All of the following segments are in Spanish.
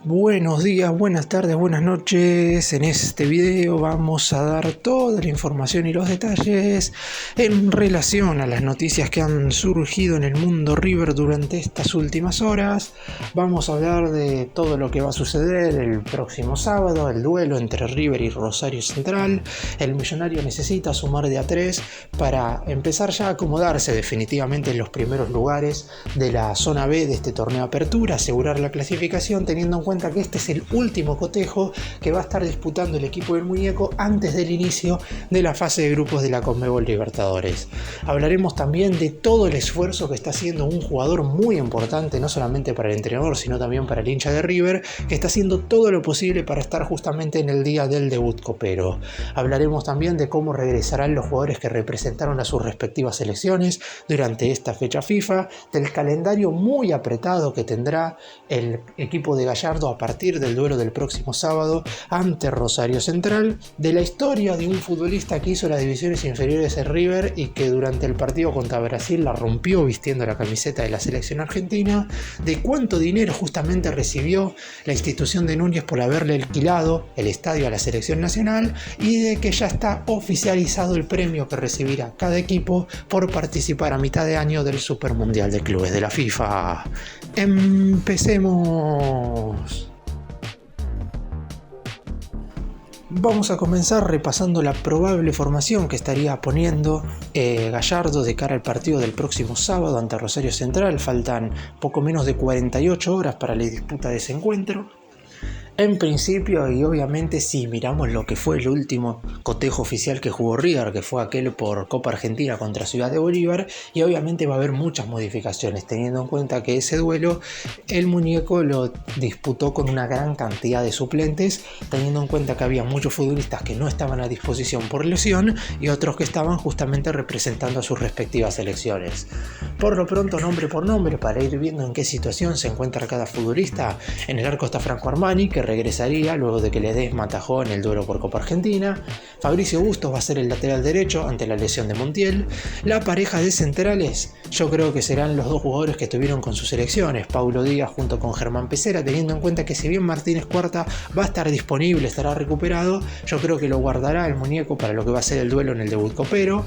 Buenos días, buenas tardes, buenas noches. En este video vamos a dar toda la información y los detalles en relación a las noticias que han surgido en el mundo River durante estas últimas horas. Vamos a hablar de todo lo que va a suceder el próximo sábado, el duelo entre River y Rosario Central. El Millonario necesita sumar de a 3 para empezar ya a acomodarse definitivamente en los primeros lugares de la zona B de este torneo Apertura, asegurar la clasificación teniendo en cuenta que este es el último cotejo que va a estar disputando el equipo del Muñeco antes del inicio de la fase de grupos de la Conmebol Libertadores. Hablaremos también de todo el esfuerzo que está haciendo un jugador muy importante, no solamente para el entrenador, sino también para el hincha de River, que está haciendo todo lo posible para estar justamente en el día del debut copero. Hablaremos también de cómo regresarán los jugadores que representaron a sus respectivas selecciones durante esta fecha FIFA, del calendario muy apretado que tendrá el equipo de Gallardo a partir del duelo del próximo sábado ante Rosario Central, de la historia de un futbolista que hizo las divisiones inferiores en River y que durante el partido contra Brasil la rompió vistiendo la camiseta de la selección argentina, de cuánto dinero justamente recibió la institución de Núñez por haberle alquilado el estadio a la selección nacional y de que ya está oficializado el premio que recibirá cada equipo por participar a mitad de año del Super Mundial de Clubes de la FIFA. Empecemos. Vamos a comenzar repasando la probable formación que estaría poniendo Gallardo de cara al partido del próximo sábado ante Rosario Central. Faltan poco menos de 48 horas para la disputa de ese encuentro. En principio, y obviamente si miramos lo que fue el último cotejo oficial que jugó River, que fue aquel por Copa Argentina contra Ciudad de Bolívar, y obviamente va a haber muchas modificaciones, teniendo en cuenta que ese duelo el Muñeco lo disputó con una gran cantidad de suplentes, teniendo en cuenta que había muchos futbolistas que no estaban a disposición por lesión y otros que estaban justamente representando a sus respectivas selecciones. Por lo pronto, nombre por nombre, para ir viendo en qué situación se encuentra cada futbolista. En el arco está Franco Armani, que regresaría luego de que Ledesma atajó en el duelo por Copa Argentina. Fabricio Bustos va a ser el lateral derecho ante la lesión de Montiel. La pareja de centrales, yo creo que serán los dos jugadores que estuvieron con sus selecciones, Paulo Díaz junto con Germán Pesera, teniendo en cuenta que si bien Martínez Cuarta va a estar disponible, estará recuperado, yo creo que lo guardará el Muñeco para lo que va a ser el duelo en el debut copero.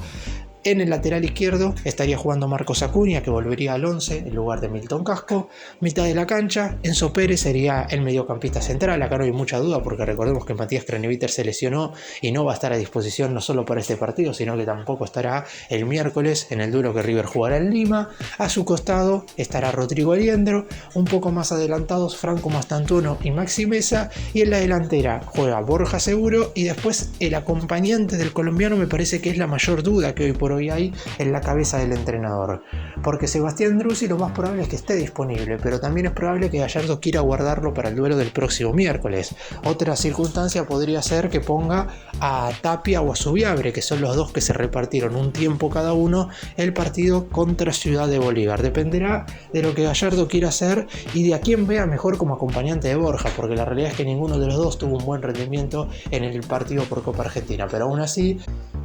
En el lateral izquierdo estaría jugando Marcos Acuña, que volvería al 11 en lugar de Milton Casco. Mitad de la cancha, Enzo Pérez sería el mediocampista central. Acá no hay mucha duda porque recordemos que Matías Craneviter se lesionó y no va a estar a disposición no solo para este partido, sino que tampoco estará el miércoles en el duelo que River jugará en Lima. A su costado estará Rodrigo Aliendro, un poco más adelantados Franco Mastantuono y Maxi Mesa, y en la delantera juega Borja Seguro, y después el acompañante del colombiano me parece que es la mayor duda que hoy por hoy hay en la cabeza del entrenador, porque Sebastián Drussi lo más probable es que esté disponible, pero también es probable que Gallardo quiera guardarlo para el duelo del próximo miércoles. Otra circunstancia podría ser que ponga a Tapia o a Zubiabre, que son los dos que se repartieron un tiempo cada uno el partido contra Ciudad de Bolívar. Dependerá de lo que Gallardo quiera hacer y de a quién vea mejor como acompañante de Borja, porque la realidad es que ninguno de los dos tuvo un buen rendimiento en el partido por Copa Argentina, pero aún así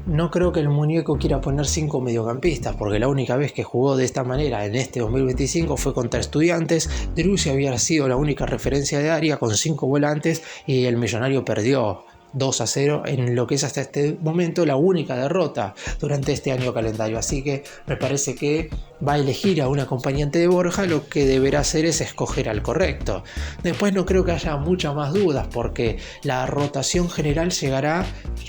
no creo que el Muñeco quiera poner 5 mediocampistas, porque la única vez que jugó de esta manera en este 2025 fue contra Estudiantes. Drussi había sido la única referencia de área con 5 volantes y el Millonario perdió 2-0 en lo que es hasta este momento la única derrota durante este año calendario, así que me parece que va a elegir a un acompañante de Borja. Lo que deberá hacer es escoger al correcto. Después no creo que haya muchas más dudas porque la rotación general llegará,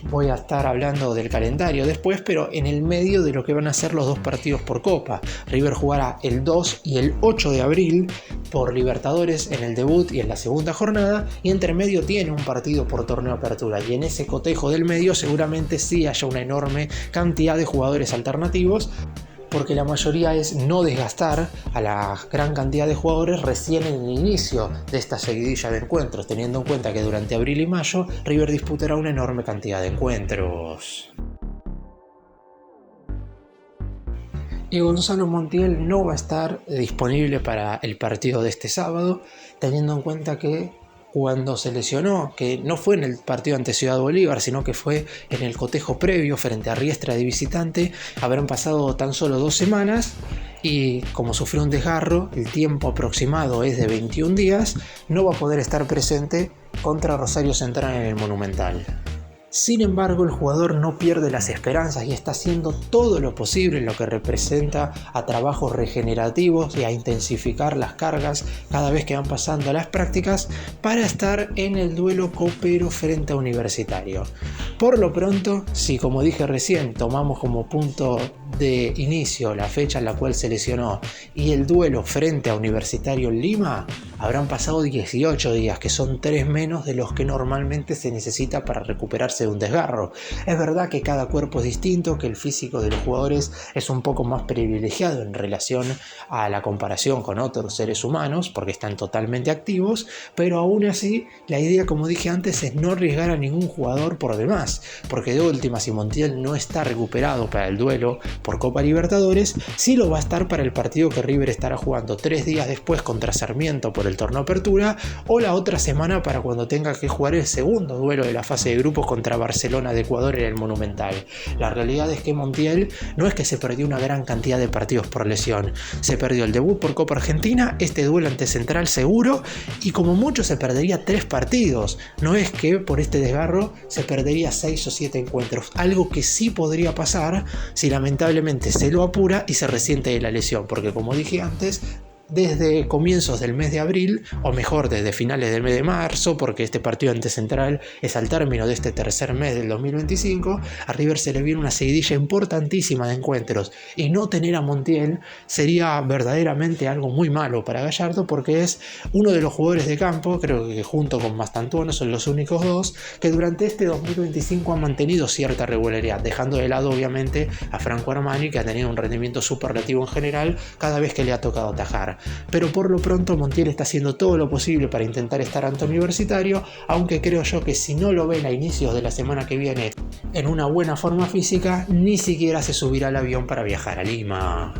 voy a estar hablando del calendario después, pero en el medio de lo que van a ser los dos partidos por Copa. River jugará el 2 y el 8 de abril por Libertadores en el debut y en la segunda jornada, y entre medio tiene un partido por torneo Apertura, y en ese cotejo del medio seguramente sí haya una enorme cantidad de jugadores alternativos, porque la mayoría es no desgastar a la gran cantidad de jugadores recién en el inicio de esta seguidilla de encuentros, teniendo en cuenta que durante abril y mayo River disputará una enorme cantidad de encuentros. Y Gonzalo Montiel no va a estar disponible para el partido de este sábado, teniendo en cuenta que cuando se lesionó, que no fue en el partido ante Ciudad Bolívar, sino que fue en el cotejo previo frente a Riestra de visitante, habrán pasado tan solo 2 semanas y como sufrió un desgarro, el tiempo aproximado es de 21 días, no va a poder estar presente contra Rosario Central en el Monumental. Sin embargo, el jugador no pierde las esperanzas y está haciendo todo lo posible en lo que representa a trabajos regenerativos y a intensificar las cargas cada vez que van pasando las prácticas para estar en el duelo copero frente a Universitario. Por lo pronto, si como dije recién tomamos como punto de inicio la fecha en la cual se lesionó y el duelo frente a Universitario en Lima, habrán pasado 18 días, que son 3 menos de los que normalmente se necesita para recuperarse de un desgarro. Es verdad que cada cuerpo es distinto, que el físico de los jugadores es un poco más privilegiado en relación a la comparación con otros seres humanos, porque están totalmente activos, pero aún así la idea, como dije antes, es no arriesgar a ningún jugador por demás, porque de última, si Montiel no está recuperado para el duelo por Copa Libertadores, sí lo va a estar para el partido que River estará jugando 3 días después contra Sarmiento por el torneo Apertura, o la otra semana para cuando tenga que jugar el segundo duelo de la fase de grupos contra Barcelona de Ecuador en el Monumental. La realidad es que Montiel no es que se perdió una gran cantidad de partidos por lesión, se perdió el debut por Copa Argentina, este duelo ante Central seguro, y como mucho se perdería 3 partidos, no es que por este desgarro se perdería 6 o 7 encuentros, algo que sí podría pasar si lamentablemente se lo apura y se resiente de la lesión, porque como dije antes, desde comienzos del mes de abril, o mejor desde finales del mes de marzo, porque este partido ante Central es al término de este tercer mes del 2025, a River se le viene una seguidilla importantísima de encuentros, y no tener a Montiel sería verdaderamente algo muy malo para Gallardo, porque es uno de los jugadores de campo, creo que junto con Mastantuono son los únicos dos, que durante este 2025 han mantenido cierta regularidad, dejando de lado obviamente a Franco Armani, que ha tenido un rendimiento superlativo en general cada vez que le ha tocado atajar. Pero por lo pronto Montiel está haciendo todo lo posible para intentar estar ante Universitario, aunque creo yo que si no lo ven a inicios de la semana que viene en una buena forma física, ni siquiera se subirá al avión para viajar a Lima.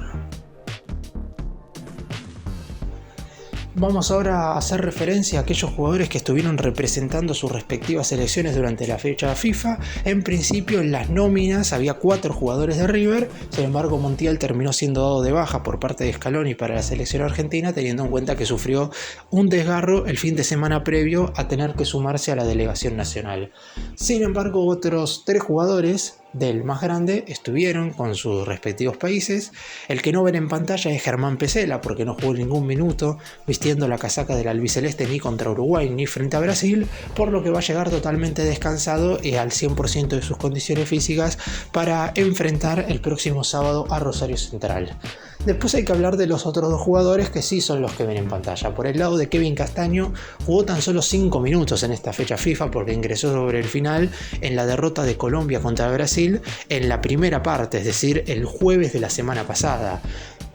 Vamos ahora a hacer referencia a aquellos jugadores que estuvieron representando sus respectivas selecciones durante la fecha FIFA. En principio, en las nóminas había 4 jugadores de River, sin embargo Montiel terminó siendo dado de baja por parte de Scaloni para la selección argentina, teniendo en cuenta que sufrió un desgarro el fin de semana previo a tener que sumarse a la delegación nacional. Sin embargo, otros 3 jugadores del más grande estuvieron con sus respectivos países. El que no ven en pantalla es Germán Pesela, porque no jugó ningún minuto vistiendo la casaca del albiceleste ni contra Uruguay ni frente a Brasil, por lo que va a llegar totalmente descansado y al 100% de sus condiciones físicas para enfrentar el próximo sábado a Rosario Central. Después hay que hablar de los otros 2 jugadores que sí son los que ven en pantalla. Por el lado de Kevin Castaño, jugó tan solo 5 minutos en esta fecha FIFA porque ingresó sobre el final en la derrota de Colombia contra Brasil en la primera parte, es decir, el jueves de la semana pasada.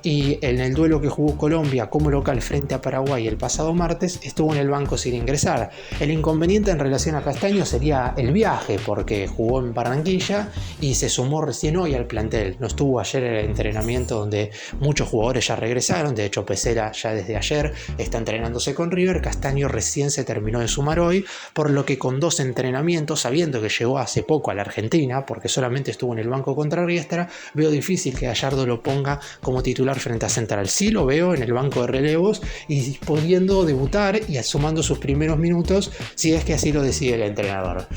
Y en el duelo que jugó Colombia como local frente a Paraguay el pasado martes, estuvo en el banco sin ingresar. El inconveniente en relación a Castaño sería el viaje, porque jugó en Barranquilla y se sumó recién hoy al plantel. No estuvo ayer en el entrenamiento donde muchos jugadores ya regresaron. De hecho, Pesela ya desde ayer está entrenándose con River. Castaño recién se terminó de sumar hoy, por lo que con 2 entrenamientos, sabiendo que llegó hace poco a la Argentina, porque solamente estuvo en el banco contra Riestra, veo difícil que Gallardo lo ponga como titular frente a Central. Sí lo veo en el banco de relevos y pudiendo debutar y sumando sus primeros minutos si es que así lo decide el entrenador.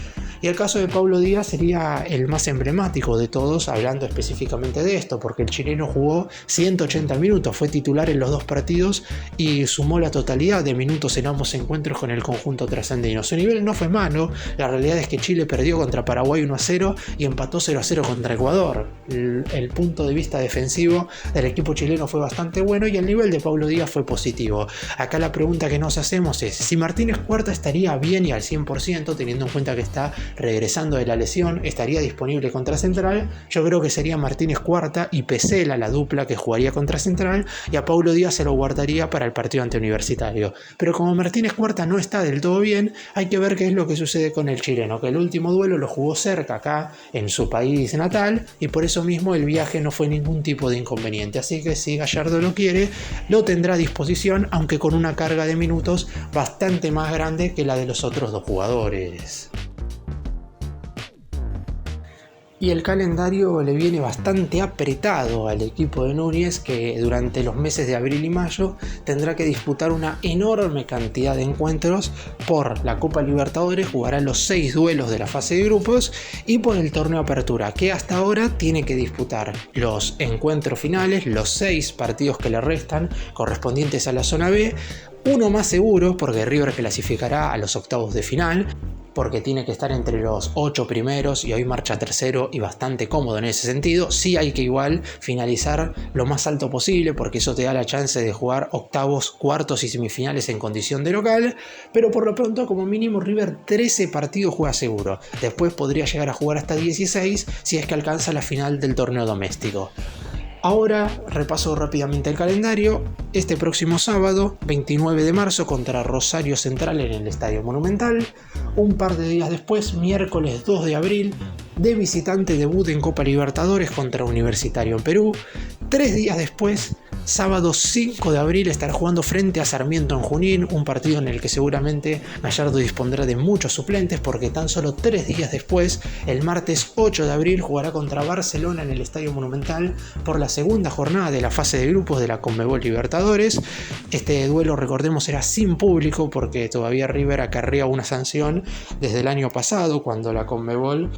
Y el caso de Paulo Díaz sería el más emblemático de todos, hablando específicamente de esto, porque el chileno jugó 180 minutos, fue titular en los 2 partidos y sumó la totalidad de minutos en ambos encuentros con el conjunto trasandino. Su nivel no fue malo, la realidad es que Chile perdió contra Paraguay 1-0 y empató 0-0 contra Ecuador. El punto de vista defensivo del equipo chileno fue bastante bueno y el nivel de Paulo Díaz fue positivo. Acá la pregunta que nos hacemos es si Martínez Cuarta estaría bien y al 100%, teniendo en cuenta que está regresando de la lesión, estaría disponible contra Central. Yo creo que sería Martínez Cuarta y Pesela la dupla que jugaría contra Central, y a Paulo Díaz se lo guardaría para el partido ante Universitario. Pero como Martínez Cuarta no está del todo bien, hay que ver qué es lo que sucede con el chileno, que el último duelo lo jugó cerca acá en su país natal y por eso mismo el viaje no fue ningún tipo de inconveniente. Así que si Gallardo lo quiere, lo tendrá a disposición, aunque con una carga de minutos bastante más grande que la de los otros 2 jugadores. Y el calendario le viene bastante apretado al equipo de Núñez, que durante los meses de abril y mayo tendrá que disputar una enorme cantidad de encuentros por la Copa Libertadores, jugará los 6 duelos de la fase de grupos, y por el torneo Apertura, que hasta ahora tiene que disputar los encuentros finales, los 6 partidos que le restan correspondientes a la zona B, uno más seguro porque River clasificará a los octavos de final, porque tiene que estar entre los 8 primeros y hoy marcha tercero y bastante cómodo en ese sentido. Sí hay que igual finalizar lo más alto posible porque eso te da la chance de jugar octavos, cuartos y semifinales en condición de local, pero por lo pronto como mínimo River 13 partidos juega seguro. Después podría llegar a jugar hasta 16 si es que alcanza la final del torneo doméstico. Ahora repaso rápidamente el calendario. Este próximo sábado, 29 de marzo, contra Rosario Central en el Estadio Monumental. Un par de días después, miércoles 2 de abril, de visitante debut en Copa Libertadores contra Universitario en Perú. 3 días después, sábado 5 de abril, estará jugando frente a Sarmiento en Junín, un partido en el que seguramente Gallardo dispondrá de muchos suplentes porque tan solo 3 días después, el martes 8 de abril, jugará contra Barcelona en el Estadio Monumental por la segunda jornada de la fase de grupos de la Conmebol Libertadores. Este duelo, recordemos, era sin público porque todavía River acarrea una sanción desde el año pasado cuando la Conmebol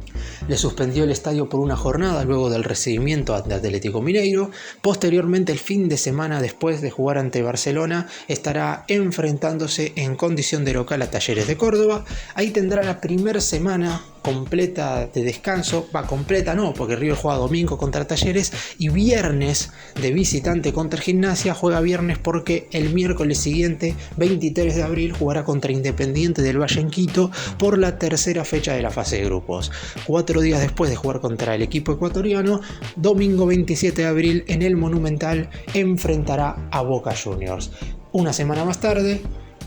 le suspendió el estadio por una jornada luego del recibimiento ante Atlético Mineiro. Posteriormente, el fin de semana después de jugar ante Barcelona, estará enfrentándose en condición de local a Talleres de Córdoba. Ahí tendrá la primera semana completa de descanso, completa no, porque River juega domingo contra Talleres y viernes de visitante contra Gimnasia. Juega viernes porque el miércoles siguiente, 23 de abril, jugará contra Independiente del Valle en Quito por la tercera fecha de la fase de grupos. 4 días después de jugar contra el equipo ecuatoriano, domingo 27 de abril en el Monumental enfrentará a Boca Juniors. Una semana más tarde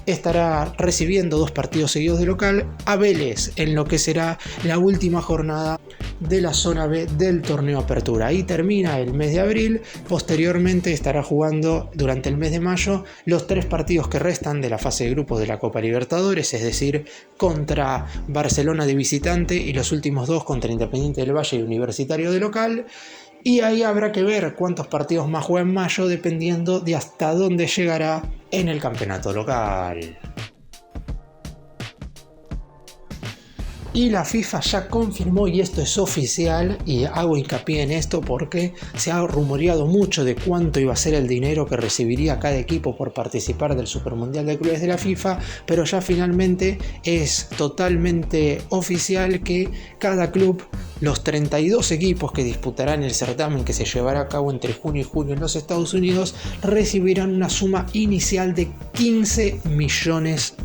estará recibiendo 2 partidos seguidos de local a Vélez en lo que será la última jornada de la zona B del torneo Apertura. Ahí termina el mes de abril. Posteriormente estará jugando durante el mes de mayo los 3 partidos que restan de la fase de grupos de la Copa Libertadores, es decir, contra Barcelona de visitante y los últimos 2 contra Independiente del Valle y Universitario de local. Y ahí habrá que ver cuántos partidos más juega en mayo dependiendo de hasta dónde llegará en el campeonato local. Y la FIFA ya confirmó, y esto es oficial, y hago hincapié en esto porque se ha rumoreado mucho de cuánto iba a ser el dinero que recibiría cada equipo por participar del Supermundial de Clubes de la FIFA, pero ya finalmente es totalmente oficial que cada club, los 32 equipos que disputarán el certamen que se llevará a cabo entre junio y julio en los Estados Unidos, recibirán una suma inicial de $15 millones.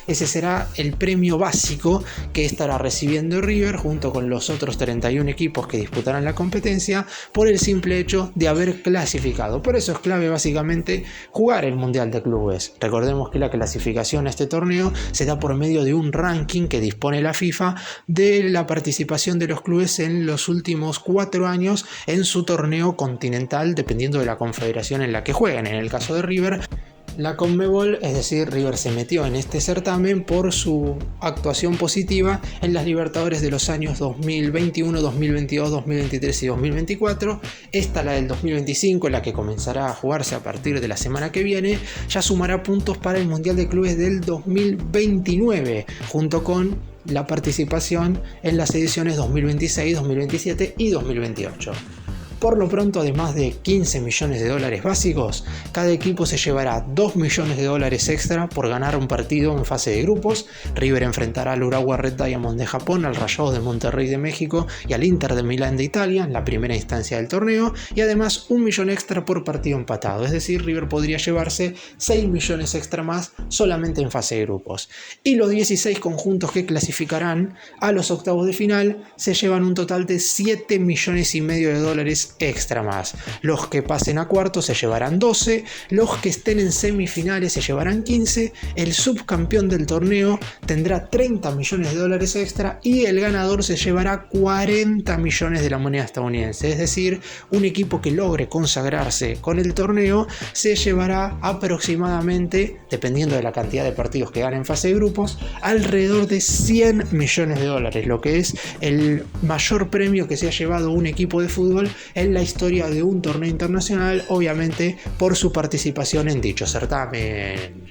Ese será el premio básico que estará recibiendo River junto con los otros 31 equipos que disputarán la competencia por el simple hecho de haber clasificado. Por eso es clave básicamente jugar el Mundial de Clubes. Recordemos que la clasificación a este torneo se da por medio de un ranking que dispone la FIFA de la participación de los clubes en los últimos 4 años en su torneo continental, dependiendo de la confederación en la que jueguen. En el caso de River, la Conmebol, es decir, River se metió en este certamen por su actuación positiva en las Libertadores de los años 2021, 2022, 2023 y 2024. Esta, la del 2025, la que comenzará a jugarse a partir de la semana que viene, ya sumará puntos para el Mundial de Clubes del 2029, junto con la participación en las ediciones 2026, 2027 y 2028. Por lo pronto, además de $15 millones básicos, cada equipo se llevará $2 millones extra por ganar un partido en fase de grupos. River enfrentará al Urawa Red Diamonds de Japón, al Rayados de Monterrey de México y al Inter de Milán de Italia en la primera instancia del torneo, y además $1 millón extra por partido empatado, es decir, River podría llevarse $6 millones extra más solamente en fase de grupos. Y los 16 conjuntos que clasificarán a los octavos de final se llevan un total de $7,5 millones $10 extra más. Los que pasen a cuartos se llevarán 12, los que estén en semifinales se llevarán 15, el subcampeón del torneo tendrá $30 millones extra y el ganador se llevará 40 millones de la moneda estadounidense. Es decir, un equipo que logre consagrarse con el torneo se llevará aproximadamente, dependiendo de la cantidad de partidos que gane en fase de grupos, alrededor de $100 millones, lo que es el mayor premio que se ha llevado un equipo de fútbol en la historia de un torneo internacional, obviamente por su participación en dicho certamen.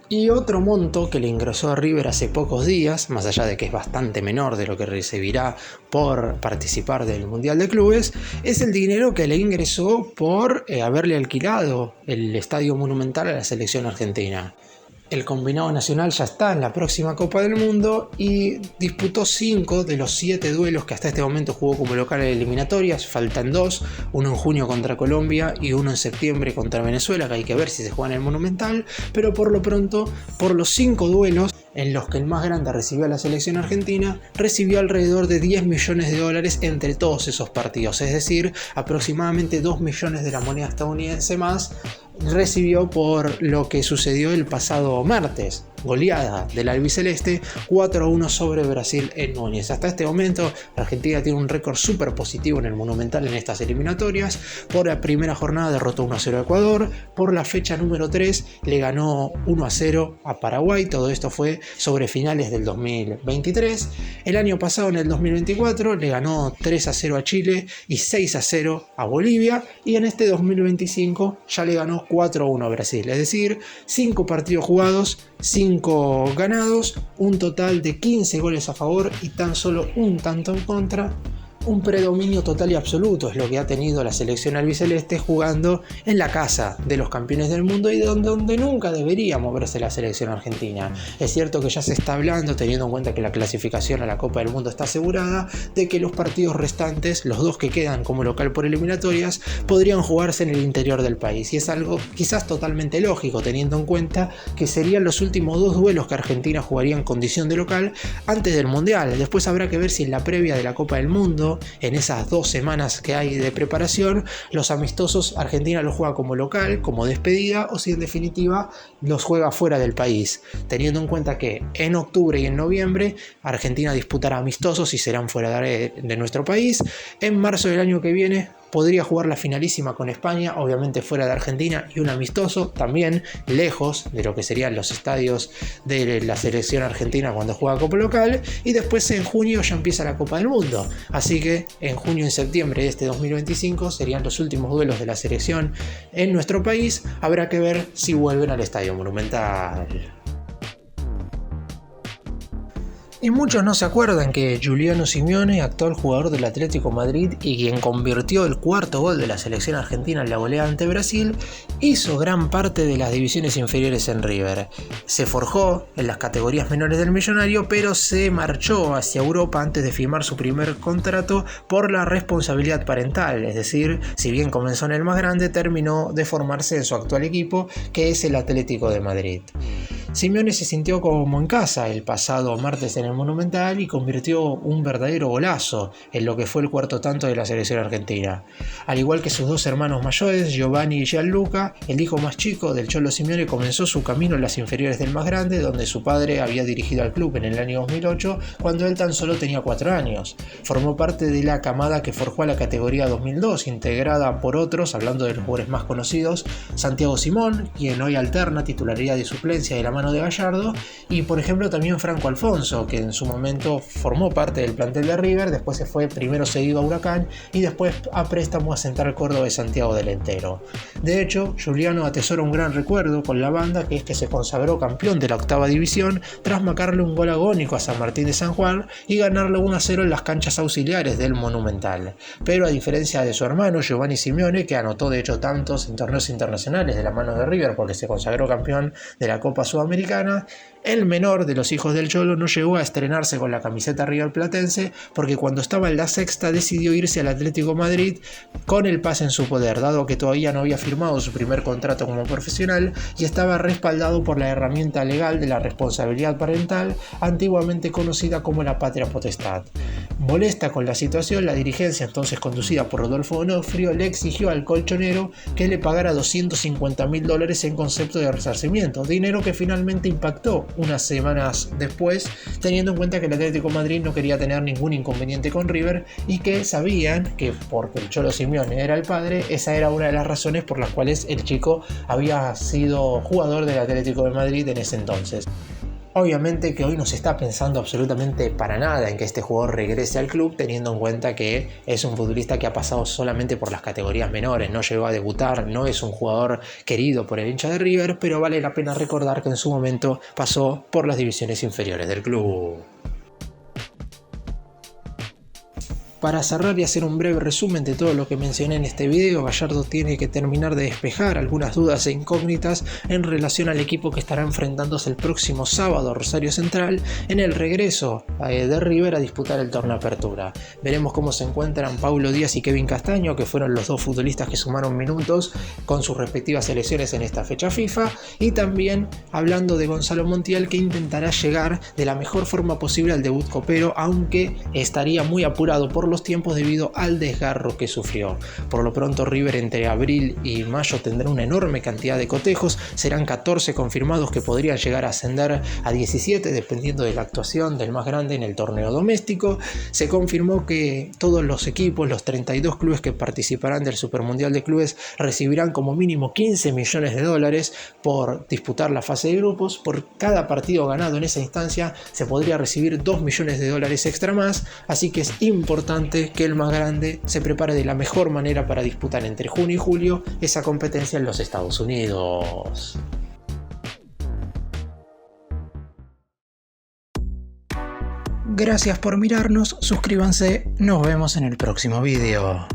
Y otro monto que le ingresó a River hace pocos días, más allá de que es bastante menor de lo que recibirá por participar del Mundial de Clubes, es el dinero que le ingresó por haberle alquilado el Estadio Monumental a la selección argentina. El combinado nacional ya está en la próxima Copa del Mundo y disputó 5 de los 7 duelos que hasta este momento jugó como local en eliminatorias. Faltan 2, uno en junio contra Colombia y uno en septiembre contra Venezuela, que hay que ver si se juega en el Monumental, pero por lo pronto, por los 5 duelos en los que el más grande recibió a la selección argentina, recibió alrededor de $10 millones entre todos esos partidos, es decir, aproximadamente 2 millones de la moneda estadounidense más recibió por lo que sucedió el pasado martes. Goleada del albiceleste 4-1 sobre Brasil en Núñez. Hasta este momento Argentina tiene un récord súper positivo en el Monumental en estas eliminatorias. Por la primera jornada derrotó 1-0 a Ecuador, por la fecha número 3 le ganó 1-0 a Paraguay. Todo esto fue sobre finales del 2023. El año pasado, en el 2024, le ganó 3-0 a Chile y 6-0 a Bolivia, y en este 2025 ya le ganó 4-1 a Brasil, es decir, 5 partidos jugados, 5 ganados, un total de 15 goles a favor y tan solo un tanto en contra. Un predominio total y absoluto es lo que ha tenido la selección albiceleste jugando en la casa de los campeones del mundo y donde nunca debería moverse la selección argentina. Es cierto que ya se está hablando, teniendo en cuenta que la clasificación a la Copa del Mundo está asegurada, de que los partidos restantes, los 2 que quedan como local por eliminatorias, podrían jugarse en el interior del país. Y es algo quizás totalmente lógico, teniendo en cuenta que serían los últimos 2 duelos que Argentina jugaría en condición de local antes del Mundial. Después habrá que ver si en la previa de la Copa del Mundo, en esas 2 semanas que hay de preparación, los amistosos Argentina los juega como local, como despedida, o si en definitiva los juega fuera del país, teniendo en cuenta que en octubre y en noviembre Argentina disputará amistosos y serán fuera de nuestro país. En marzo del año que viene podría jugar la finalísima con España, obviamente fuera de Argentina, y un amistoso también lejos de lo que serían los estadios de la selección argentina cuando juega Copa local, y después en junio ya empieza la Copa del Mundo. Así que en junio y septiembre de este 2025 serían los últimos duelos de la selección en nuestro país. Habrá que ver si vuelven al Estadio Monumental. Y muchos no se acuerdan que Giuliano Simeone, actual jugador del Atlético Madrid y quien convirtió el 4º gol de la selección argentina en la goleada ante Brasil, hizo gran parte de las divisiones inferiores en River. Se forjó en las categorías menores del Millonario, pero se marchó hacia Europa antes de firmar su primer contrato por la responsabilidad parental, es decir, si bien comenzó en el más grande, terminó de formarse en su actual equipo, que es el Atlético de Madrid. Simeone se sintió como en casa el pasado martes en el Monumental y convirtió un verdadero golazo en lo que fue el 4º tanto de la selección argentina. Al igual que sus 2 hermanos mayores, Giovanni y Gianluca, el hijo más chico del Cholo Simeone comenzó su camino en las inferiores del más grande, donde su padre había dirigido al club en el año 2008, cuando él tan solo tenía 4 años. Formó parte de la camada que forjó a la categoría 2002, integrada por otros, hablando de los jugadores más conocidos, Santiago Simón, quien hoy alterna titularidad y suplencia de la mano de Gallardo, y por ejemplo también Franco Alfonso, que en su momento formó parte del plantel de River, después se fue primero cedido a Huracán y después a préstamo a Central Córdoba de Santiago del Estero. De hecho, Giuliano atesora un gran recuerdo con la banda, que es que se consagró campeón de la 8ª división tras marcarle un gol agónico a San Martín de San Juan y ganarle 1-0 en las canchas auxiliares del Monumental. Pero a diferencia de su hermano Giovanni Simeone, que anotó de hecho tantos en torneos internacionales de la mano de River porque se consagró campeón de la Copa Sudamericana, el menor de los hijos del Cholo no llegó a estrenarse con la camiseta riverplatense porque cuando estaba en la 6ª decidió irse al Atlético Madrid con el pase en su poder, dado que todavía no había firmado su primer contrato como profesional y estaba respaldado por la herramienta legal de la responsabilidad parental, antiguamente conocida como la patria potestad. Molesta con la situación, la dirigencia, entonces conducida por Rodolfo D'Onofrio, le exigió al colchonero que le pagara $250.000 en concepto de resarcimiento, dinero que finalmente impactó unas semanas después, teniendo en cuenta que el Atlético de Madrid no quería tener ningún inconveniente con River y que sabían que porque el Cholo Simeone era el padre, esa era una de las razones por las cuales el chico había sido jugador del Atlético de Madrid en ese entonces. Obviamente que hoy no se está pensando absolutamente para nada en que este jugador regrese al club, teniendo en cuenta que es un futbolista que ha pasado solamente por las categorías menores, no llegó a debutar, no es un jugador querido por el hincha de River, pero vale la pena recordar que en su momento pasó por las divisiones inferiores del club. Para cerrar y hacer un breve resumen de todo lo que mencioné en este video, Gallardo tiene que terminar de despejar algunas dudas e incógnitas en relación al equipo que estará enfrentándose el próximo sábado a Rosario Central en el regreso de River a disputar el torneo Apertura. Veremos cómo se encuentran Paulo Díaz y Kevin Castaño, que fueron los dos futbolistas que sumaron minutos con sus respectivas selecciones en esta fecha FIFA, y también hablando de Gonzalo Montiel, que intentará llegar de la mejor forma posible al debut copero, aunque estaría muy apurado por los tiempos debido al desgarro que sufrió. Por lo pronto River entre abril y mayo tendrá una enorme cantidad de cotejos, serán 14 confirmados que podrían llegar a ascender a 17 dependiendo de la actuación del más grande en el torneo doméstico. Se confirmó que todos los equipos, los 32 clubes que participarán del Supermundial de Clubes, recibirán como mínimo $15 millones por disputar la fase de grupos. Por cada partido ganado en esa instancia se podría recibir $2 millones extra más, así que es importante que el más grande se prepare de la mejor manera para disputar entre junio y julio esa competencia en los Estados Unidos. Gracias por mirarnos, suscríbanse, nos vemos en el próximo video.